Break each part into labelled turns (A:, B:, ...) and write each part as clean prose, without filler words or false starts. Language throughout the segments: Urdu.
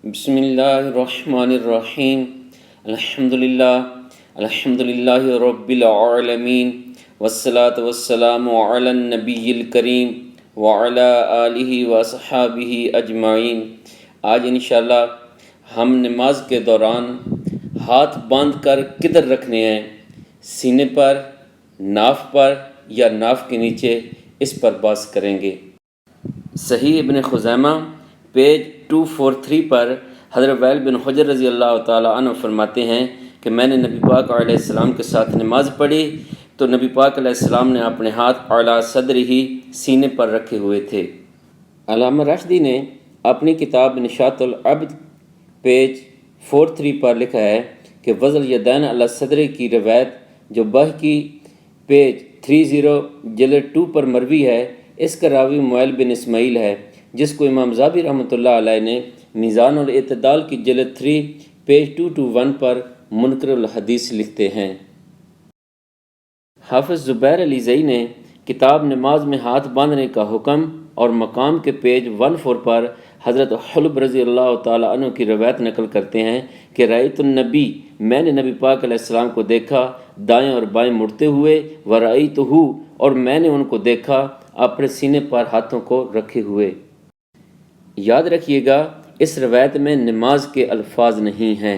A: بسم اللہ الرحمن الرحیم الحمدللہ رب العالمین والصلاة والسلام علی النبی الکریم وعلی آلہ وصحابہ اجمعین۔ آج انشاءاللہ ہم نماز کے دوران ہاتھ باندھ کر کدھر رکھنے ہیں، سینے پر، ناف پر یا ناف کے نیچے، اس پر بحث کریں گے۔ صحیح ابن خزیمہ پیج 243 پر حضرت وائل بن حجر رضی اللہ تعالیٰ عنہ فرماتے ہیں کہ میں نے نبی پاک علیہ السلام کے ساتھ نماز پڑھی تو نبی پاک علیہ السلام نے اپنے ہاتھ اعلیٰ صدر ہی سینے پر رکھے ہوئے تھے۔ علامہ راشدی نے اپنی کتاب نشاط العبد پیج 43 پر لکھا ہے کہ وضع الیدین علی صدر کی روایت جو بہقی پیج 30 جلد 2 پر مروی ہے، اس کا راوی معیل بن اسماعیل ہے، جس کو امام ذہبی رحمۃ اللہ علیہ نے میزان الاعتدال کی جلد 3 پیج 221 پر منکر الحدیث لکھتے ہیں۔ حافظ زبیر علی زئی نے کتاب نماز میں ہاتھ باندھنے کا حکم اور مقام کے پیج 14 پر حضرت حلب رضی اللہ تعالیٰ عنہ کی روایت نقل کرتے ہیں کہ رأیت النبی، میں نے نبی پاک علیہ السلام کو دیکھا دائیں اور بائیں مڑتے ہوئے، ورأیتہ، اور میں نے ان کو دیکھا اپنے سینے پر ہاتھوں کو رکھے ہوئے۔ یاد رکھیے گا اس روایت میں نماز کے الفاظ نہیں ہیں۔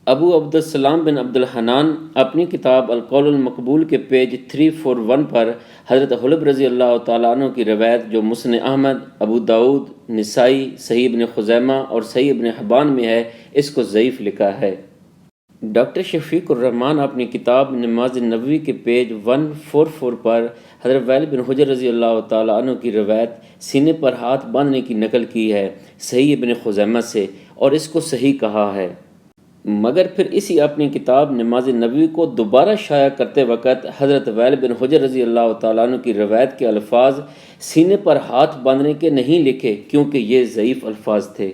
A: ابو عبدالسلام بن عبد الحنان اپنی کتاب القول المقبول کے پیج 341 پر حضرت حلب رضی اللہ تعالیٰ عنہ کی روایت جو مسند احمد، ابو داؤد، نسائی، صحیح ابن خزیمہ اور صحیح ابن حبان میں ہے، اس کو ضعیف لکھا ہے۔ ڈاکٹر شفیق الرحمان اپنی کتاب نماز نبوی کے پیج 144 پر حضرت وائل بن حجر رضی اللہ تعالیٰ عنہ کی روایت سینے پر ہاتھ باندھنے کی نقل کی ہے صحیح ابن خزیمہ سے، اور اس کو صحیح کہا ہے، مگر پھر اسی اپنی کتاب نماز نبوی کو دوبارہ شائع کرتے وقت حضرت وائل بن حجر رضی اللہ تعالیٰ عنہ کی روایت کے الفاظ سینے پر ہاتھ باندھنے کے نہیں لکھے، کیونکہ یہ ضعیف الفاظ تھے۔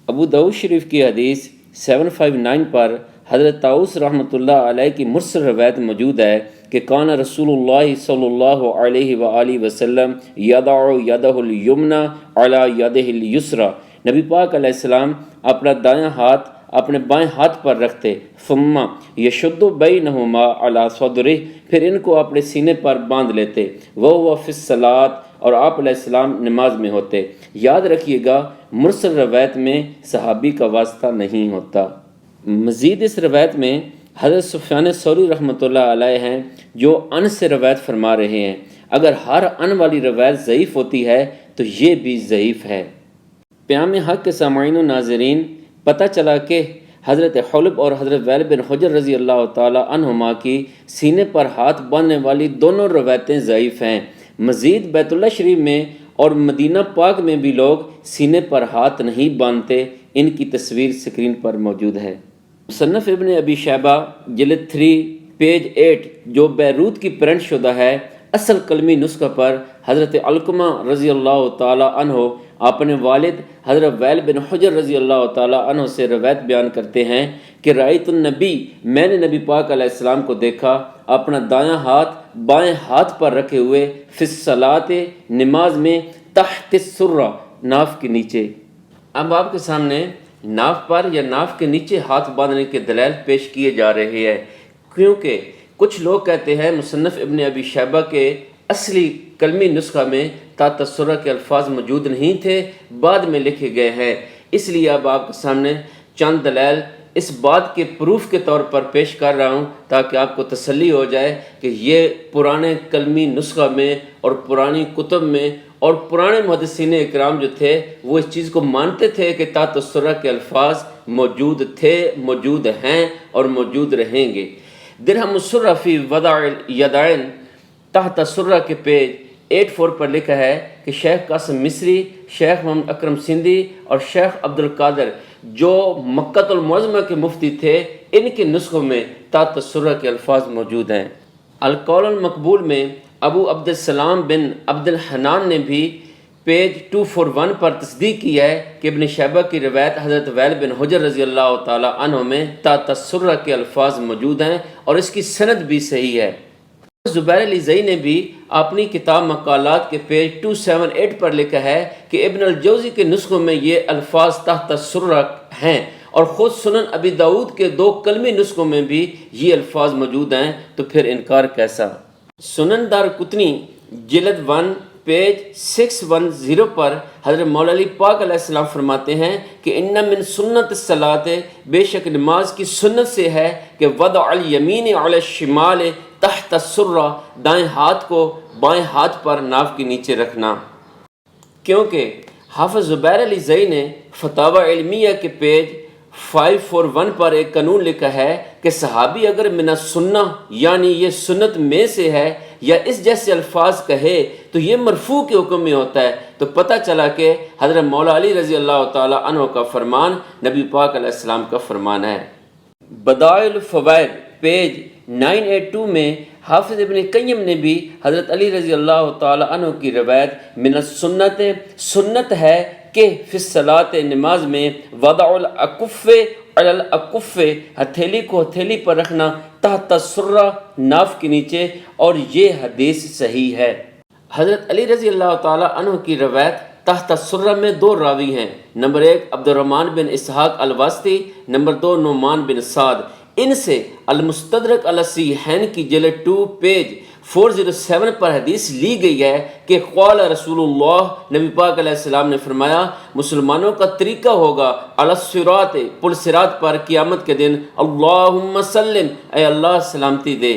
A: ابو داؤد شریف کی حدیث 759 پر حضرت طاؤس رحمۃ اللہ علیہ کی مرسل روایت موجود ہے کہ کان رسول اللہ صلی اللہ علیہ وآلہ وسلم یضع یدہ الیمنی علی یدہ الیسری، نبی پاک علیہ السلام اپنا دایاں ہاتھ اپنے بائیں ہاتھ پر رکھتے، ثم یشد بینہما علی صدرہ، پھر ان کو اپنے سینے پر باندھ لیتے، وہو فی الصلاۃ، اور آپ علیہ السلام نماز میں ہوتے۔ یاد رکھیے گا مرسل روایت میں صحابی کا واسطہ نہیں ہوتا۔ مزید اس روایت میں حضرت سفیان ثوری رحمۃ اللہ علیہ ہیں جو ان سے روایت فرما رہے ہیں۔ اگر ہر ان والی روایت ضعیف ہوتی ہے تو یہ بھی ضعیف ہے۔ پیام حق کے سامعین و ناظرین، پتہ چلا کہ حضرت حلب اور حضرت وائل بن حجر رضی اللہ تعالی عنہما کی سینے پر ہاتھ باندھنے والی دونوں روایتیں ضعیف ہیں۔ مزید بیت اللہ شریف میں اور مدینہ پاک میں بھی لوگ سینے پر ہاتھ نہیں باندھتے، ان کی تصویر سکرین پر موجود ہے۔ مصنف ابن ابی شیبہ جلد 3 پیج 8 جو بیروت کی پرنٹ شدہ ہے، اصل کلمی نسخہ پر حضرت علقمہ رضی اللہ تعالی عنہ اپنے والد حضرت وائل بن حجر رضی اللہ تعالی عنہ سے روایت بیان کرتے ہیں کہ رأیت النبی، میں نے نبی پاک علیہ السلام کو دیکھا اپنا دایاں ہاتھ بائیں ہاتھ پر رکھے ہوئے، فی الصلاۃ، نماز میں، تحت السرہ، ناف کے نیچے۔ اب آپ کے سامنے ناف پر یا ناف کے نیچے ہاتھ باندھنے کے دلائل پیش کیے جا رہے ہیں، کیونکہ کچھ لوگ کہتے ہیں مصنف ابن ابی شیبہ کے اصلی کلمی نسخہ میں تحت السرہ کے الفاظ موجود نہیں تھے، بعد میں لکھے گئے ہیں۔ اس لیے اب آپ کے سامنے چند دلائل اس بات کے پروف کے طور پر پیش کر رہا ہوں تاکہ آپ کو تسلی ہو جائے کہ یہ پرانے کلمی نسخہ میں اور پرانی کتب میں اور پرانے محدثین اکرام جو تھے وہ اس چیز کو مانتے تھے کہ تحت السرہ کے الفاظ موجود تھے، موجود ہیں اور موجود رہیں گے۔ درہم السرہ فی وضع الیدین تحت السرہ کے پیج 84 پر لکھا ہے کہ شیخ قاسم مصری، شیخ محمد اکرم سندھی اور شیخ عبد القادر جو مکہ المعظمہ کے مفتی تھے، ان کے نسخوں میں تحت السرہ کے الفاظ موجود ہیں۔ القول المقبول میں ابو عبدالسلام بن عبد الحنان نے بھی پیج 241 پر تصدیق کی ہے کہ ابن شیبہ کی روایت حضرت وائل بن حجر رضی اللہ تعالی عنہ میں تحت السرہ کے الفاظ موجود ہیں اور اس کی سند بھی صحیح ہے۔ زبیر علی زئی نے بھی اپنی کتاب مقالات کے پیج 278 پر لکھا ہے کہ ابن الجوزی کے نسخوں میں یہ الفاظ تحت سرہ ہیں، اور خود سنن ابی داؤد کے 2 کلمی نسخوں میں بھی یہ الفاظ موجود ہیں، تو پھر انکار کیسا؟ سنن دارقطنی جلد 1 پیج 610 پر حضرت مولا علی پاک علیہ السلام فرماتے ہیں کہ ان من سنت الصلاۃ، بے شک نماز کی سنت سے ہے کہ وضع الیمین علی الشمال تحت السرہ، دائیں ہاتھ کو بائیں ہاتھ پر ناف کے نیچے رکھنا، کیونکہ حافظ زبیر علی زئی نے فتاوی علمیہ کے پیج 541 پر ایک قانون لکھا ہے کہ صحابی اگر من السنہ یعنی یہ سنت میں سے ہے یا اس جیسے الفاظ کہے تو یہ مرفوع کے حکم میں ہوتا ہے، تو پتہ چلا کہ حضرت مولا علی رضی اللہ تعالی عنہ کا فرمان نبی پاک علیہ السلام کا فرمان ہے۔ بدائع الفوائد پیج 982 میں حافظ ابن قیم نے بھی حضرت علی رضی اللہ تعالی عنہ کی روایت من السنت، سنت ہے کہ فی الصلاۃ، نماز میں وضع الاکف علی الاکف، ہتھیلی کو ہتھیلی پر رکھنا، تحت السرہ، ناف کے نیچے، اور یہ حدیث صحیح ہے۔ حضرت علی رضی اللہ تعالی عنہ کی روایت تحت السرہ میں 2 راوی ہیں، نمبر 1 عبد الرحمن بن اسحاق الواسطی، نمبر 2 نعمان بن سعد۔ ان سے المستدرک علی الصحیحین کی جلد 2 پیج 407 پر حدیث لی گئی ہے کہ قال رسول اللہ، نبی پاک علیہ السلام نے فرمایا مسلمانوں کا طریقہ ہوگا علی الصراط، پل صراط پر قیامت کے دن، اللہم سلم، اے اللہ سلامتی دے۔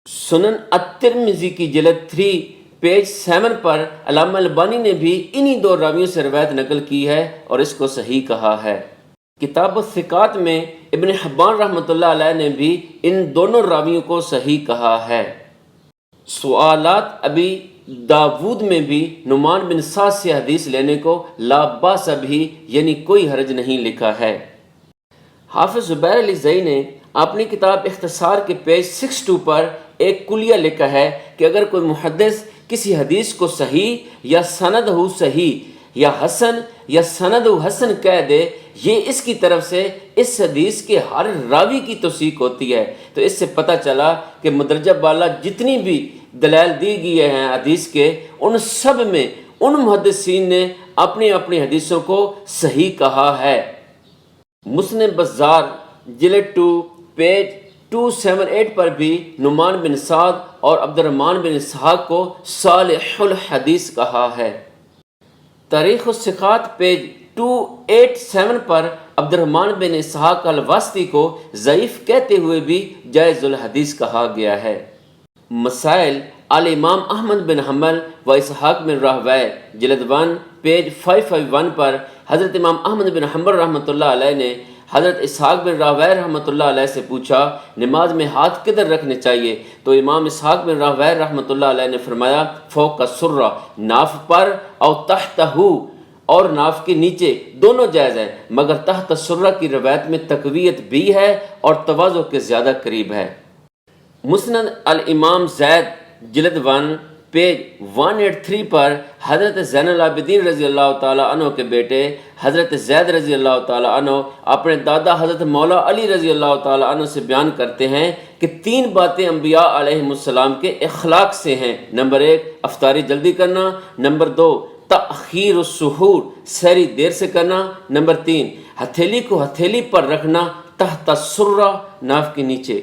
A: سنن الترمذی کی جلد 3 پیج 7 پر علامہ البانی نے بھی انہی 2 راویوں سے روایت نقل کی ہے اور اس کو صحیح کہا ہے۔ کتاب الثقات میں ابن حبان رحمۃ اللہ علیہ نے بھی ان دونوں راویوں کو صحیح کہا ہے۔ سوالات ابی داود میں بھی نعمان بن سعد سے حدیث لینے کو لا باس بھی یعنی کوئی حرج نہیں لکھا ہے۔ حافظ زبیر علی زئی نے اپنی کتاب اختصار کے پیج 62 پر ایک کلیہ لکھا ہے کہ اگر کوئی محدث کسی حدیث کو صحیح یا سند ہو صحیح یا حسن یا سند حسن کہہ دے، یہ اس کی طرف سے اس حدیث کے ہر راوی کی توثیق ہوتی ہے، تو اس سے پتہ چلا کہ مدرجہ بالا جتنی بھی دلائل دی گئی ہیں حدیث کے، ان سب میں ان محدثین نے اپنی اپنی حدیثوں کو صحیح کہا ہے۔ مسند بزار جلد 2 پیج 278 پر بھی نعمان بن سعد اور عبد الرحمن بن اسحاق کو صالح الحدیث کہا ہے۔ تاریخ الثقات پیج 287 پر عبد الرحمن بن اسحاق الواسطی کو ضعیف کہتے ہوئے بھی جائز الحدیث کہا گیا ہے۔ مسائل الامام احمد بن حنبل و اسحاق بن راہویہ جلد 1 پیج 551 پر حضرت امام احمد بن حنبل رحمۃ اللہ علیہ نے حضرت اسحاق بن راہویہ رحمۃ اللہ علیہ سے پوچھا نماز میں ہاتھ کدھر رکھنے چاہیے، تو امام اسحاق بن راہویہ رحمۃ اللہ علیہ نے فرمایا فوق السرہ، ناف پر، او تحتہ، اور ناف کے نیچے، دونوں جائز ہیں، مگر تحت السرہ کی روایت میں تقویت بھی ہے اور تواضع کے زیادہ قریب ہے۔ مسند الامام زید جلد 1 پیج 183 پر حضرت زین العابدین رضی اللہ تعالیٰ عنہ کے بیٹے حضرت زید رضی اللہ تعالیٰ عنہ اپنے دادا حضرت مولا علی رضی اللہ تعالیٰ عنہ سے بیان کرتے ہیں کہ 3 باتیں انبیاء علیہ السلام کے اخلاق سے ہیں۔ نمبر 1 افطاری جلدی کرنا، نمبر 2 تأخیر السحور، سحری دیر سے کرنا، نمبر 3 ہتھیلی کو ہتھیلی پر رکھنا تحت السرہ، ناف کے نیچے۔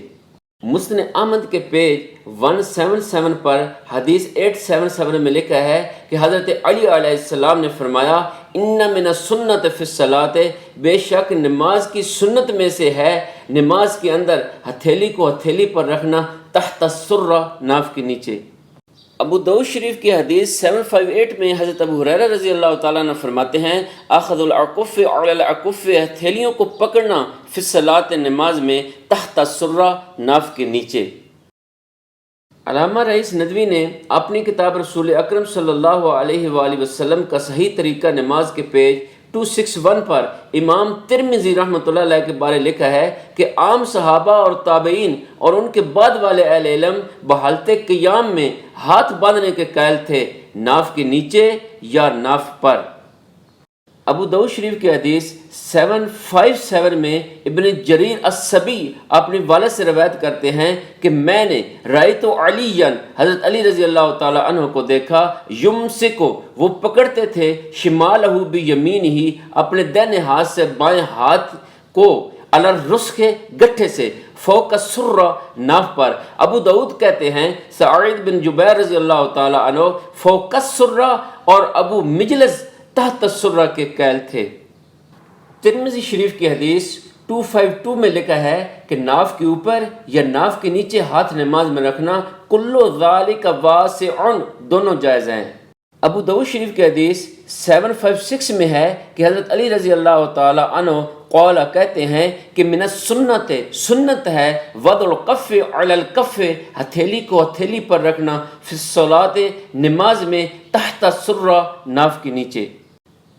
A: مسند احمد کے پیج 177 پر حدیث 877 میں لکھا ہے کہ حضرت علی علیہ السلام نے فرمایا ان من السنت فی الصلاۃ، بے شک نماز کی سنت میں سے ہے نماز کے اندر ہتھیلی کو ہتھیلی پر رکھنا تحت السرہ، ناف کے نیچے۔ ابو داؤد شریف کی حدیث 758 میں حضرت ابو ہریرہ رضی اللہ تعالیٰ عنہ فرماتے ہیں اخذ العکف علی العکف، ہتھیلیوں کو پکڑنا فی الصلاۃ، نماز میں، تحت السرہ، ناف کے نیچے۔ علامہ رئیس ندوی نے اپنی کتاب رسول اکرم صلی اللہ علیہ وآلہ وسلم کا صحیح طریقہ نماز کے پیج 261 پر امام ترمذی رحمۃ اللہ علیہ کے بارے لکھا ہے کہ عام صحابہ اور تابعین اور ان کے بعد والے اہل علم بحالت قیام میں ہاتھ باندھنے کے قائل تھے، ناف کے نیچے یا ناف پر۔ ابو داؤد شریف کی حدیث 757 میں ابن جریر السبی اپنے والد سے روایت کرتے ہیں کہ میں نے رأیت علی حضرت علی رضی اللہ تعالیٰ عنہ کو دیکھا، یمسکو وہ پکڑتے تھے، شمالہ بیمینہ اپنے دائیں ہاتھ سے بائیں ہاتھ کو، علی الرسخ گٹھے سے، فوق السرہ ناف پر۔ ابو داؤد کہتے ہیں سعید بن جبیر رضی اللہ تعالیٰ عنہ فوق السرہ اور ابو مجلس تحت السرہ کے قائل تھے۔ ترمذی شریف کی حدیث 252 میں لکھا ہے کہ ناف کے اوپر یا ناف کے نیچے ہاتھ نماز میں رکھنا کلو ذالک واسع دونوں جائز ہیں۔ ابو داؤد شریف کی حدیث 756 میں ہے کہ حضرت علی رضی اللہ تعالی عنہ قال کہتے ہیں کہ من السنت سنت ہے وضع الکف علی الکف ہتھیلی کو ہتھیلی پر رکھنا، فی الصلاۃ نماز میں، تحت السرہ ناف کے نیچے۔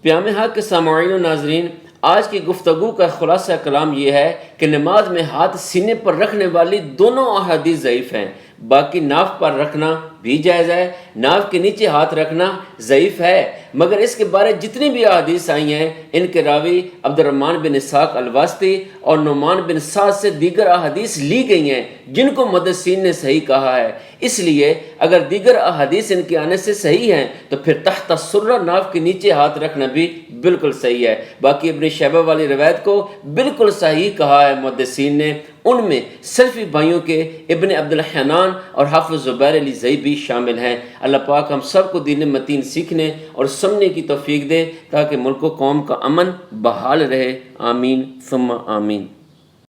A: پیام حق کے سامعین و ناظرین، آج کی گفتگو کا خلاصہ کلام یہ ہے کہ نماز میں ہاتھ سینے پر رکھنے والی دونوں احادیث ضعیف ہیں، باقی ناف پر رکھنا بھی جائز ہے، ناف کے نیچے ہاتھ رکھنا ضعیف ہے، مگر اس کے بارے جتنی بھی احادیث آئی ہیں ان کے راوی عبد الرحمن بن اسحاق الواسطی اور نعمان بن سعد سے دیگر احادیث لی گئی ہیں جن کو محدثین نے صحیح کہا ہے۔ اس لیے اگر دیگر احادیث ان کے آنے سے صحیح ہیں تو پھر تحت السرہ ناف کے نیچے ہاتھ رکھنا بھی بالکل صحیح ہے۔ باقی ابن شیبہ والی روایت کو بالکل صحیح کہا ہے محدثین نے، ان میں سلفی بھائیوں کے ابن عبد الحنان اور حافظ زبیر علی زیبی شامل ہیں۔ اللہ پاک ہم سب کو دین متین سیکھنے اور سمجھنے کی توفیق دے تاکہ ملک و قوم کا امن بحال رہے۔ آمین ثم آمین۔